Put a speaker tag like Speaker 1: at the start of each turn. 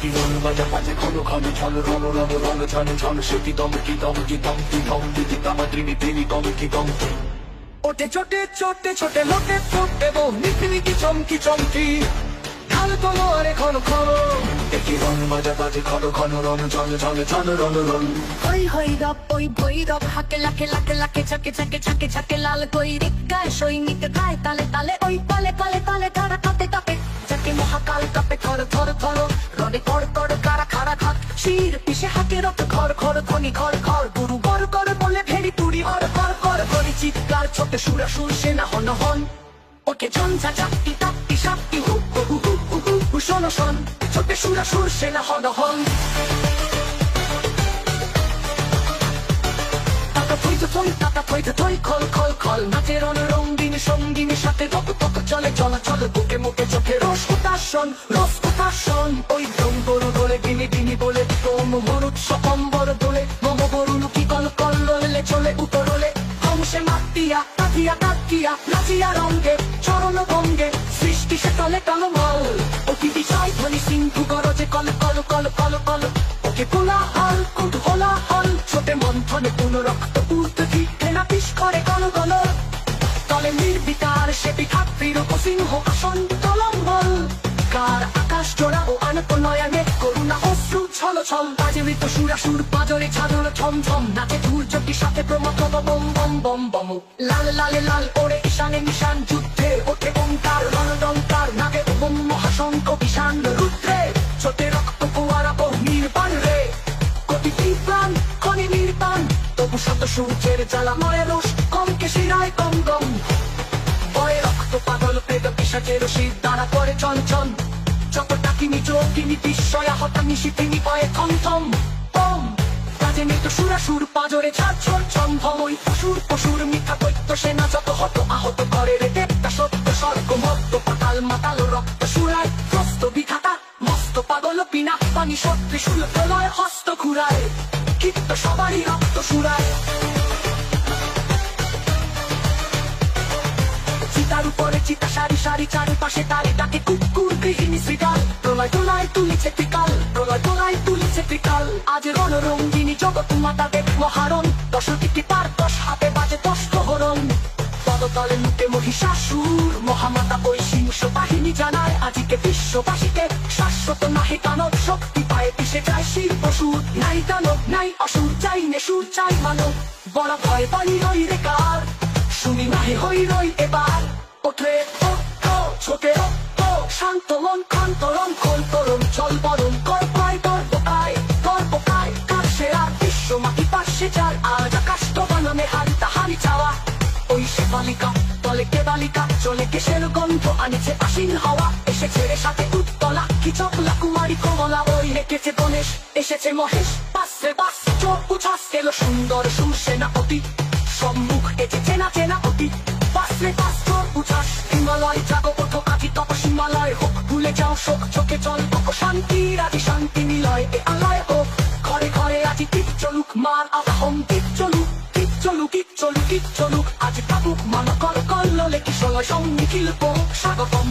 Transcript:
Speaker 1: কি রং বাজা বাজে ঘন ঘন ঝন রণ রণ রণ ঝন ঝন সেটি দম কি দম কি দম কি দম দিদি তামা ত্রিমি তিনি দম কি দম ওটে ছোটে ছোটে ছোটে লোটে ফোটে বো নিকি চমকি চমকি ঢাল তোলো আরে ঘন ঘন একই রং বাজা বাজে ঘন ঘন রণ ঝন ঝন ঝন রণ রণ
Speaker 2: হই হই রব ওই ভৈরব হাকে লাকে লাকে লাকে চাকে চাকে চাকে চাকে লাল কই রিক্কায় সৈনিক গায় তালে তালে ওই পালে পালে তালে তারা কাপে কাপে যাকে মহাকাল কাপে থর থর থর রনে কর কর কারা খারা খাত শির পিছে হাতে রত ঘর ঘর খনি ঘর ঘর গুরু গর গর বলে ভেড়ি তুড়ি হর হর কর করি চিৎকার ছোটে সুরা সুর সেনা হন হন ওকে ঝঞ্ঝা চাপটি তাপটি সাপটি হু হু হু হু হু হু শোনো শোন ছোটে সুরা সুর সেনা হন হন টাকা থইতে থই খল খল খল নাচে রণ রঙ্গিনী সঙ্গিনী সাথে তত তত চলে চলাচল বুকে মুখে চোখে রস উতাসন ওই দম গরু দোলে গিনি গিনি বলে তোম মরুৎ সকম্বর দোলে মম গরু কি কল কল ললে চলে উতরলে হংসে মাতিয়া কাটিয়া কাটিয়া নাচিয়া রঙ্গে চরণ ভঙ্গে সৃষ্টি সে তলে টলমল অতি বিষয় ধ্বনি সিন্ধু গরজে কল কল কল কল কল ওকে কোলাহল কুতূহলাহল ছোটে মন্থনে কোন রক্ত উঠতে ঠিকে না পিস করে গল গল তলে নির্বিকার সে পিঠাত্রীর সিংহ আসন তলম্বল কার আকাশ জোড়া ও আনত নয়নে করুণা অশ্রু ছল ছল বাজে মৃত সুরাসুর পাজরে ছাদর ছম ছম নাচে ধূর্যটির সাথে প্রমথ বম বম বম বম লাল লালে লাল ওরে ঈশানে নিশান যুদ্ধে ওঠে ওঙ্কার রণডঙ্কার নাগে বম মহাশঙ্খ ঈশান রুদ্রে ছোটে রক্ত ফোয়ারা বহু নির্বাণ রে কোটি প্রাণ খনি নির্বাণ তবু শত সূর্যের জ্বালা মরে রোষ কমকে শিরায় কম গম ভয়ে রক্ত পাগল পেদ পিশাচের শীত দ্বারা করে চঞ্চন যত ডাকিনি যোগিনী বিস্ময়া হতানি শীতিনি পায়ে থমথম ওম কাজে মৃত সুরাসুর পাজরে ঝাড়ছর ছমভম ওই পশুর পশুর মিথ্যা দৈত্য সেনা যত হত আহত করে রে দেবতা সত্য স্বর্গ মত্ত পাতাল মাতাল রক্ত সুরায় প্রস্ত বিধাতা মস্ত পাগল পিনা পানি সত্যি শুল প্রলয় হস্ত ঘুরায় কীর্ত সবারই রক্ত সুরায় চিতার উপরে চিতা সারি সারি চারিপাশে তারে ডাকে কুকুর গৃহিণী শ্রীকাল প্রলয় তোলায় তুলিছে ত্রিকাল প্রলয় তোলায় তুলিছে ত্রিকাল আজ রণরঙ্গিনী জগৎ মাতা দেব মহারণ 10টি পার 10 হাতে বাজে 10 প্রহরণ পদতলে মুখে মহিষাসুর মহামাতা ওই সিংহ বাহিনী জানায় আজিকে বিশ্ববাসীকে শাশ্বত নাহি দানব শক্তি পায়ে পিছে যায় শির পশুর নাই দানব নাই অসুর চাই নেশুর চাই মানব বড় ভয় পানি রই রে কার শুনি নাহি হই রই এবার ওঠে ছোটে শান্ত মন খান্তরণ খোল তরণ চল বরণ কর পায় গর্বকায় কার সেরা বিশ্ব মাটি পাশে যার আজ আকাশ তো বানামে হারি তাহারি চাওয়া ওই সে বালিকা তলে কে বালিকা চলে কেশের গন্ধ আনিছে আশীন হাওয়া এসেছে রে সাথে উত্তলা কি চকলা কুমারী কমলা ওই রেখেছে গণেশ এসেছে মহেশ পাশে বাস চোখ উছাস এলো সুন্দর সুরসেনা অতি সম্মুখ এসে চেনা চেনা অতি পাশে পাশ চোখ উছাস হিমালয় জাগো ওঠো আজি তপসিমালয় হোক ভুলে যাও শোক চোখে জল শান্তি রাজি শান্তি নিলয় এ আলয় হোক ঘরে ঘরে আজি টিপ চলুক মার আহম টিপ চলুক চলুক আজ কাবুক মান কল কল ললে কিশলয় সঙ্গী কিলপ স্বাগতম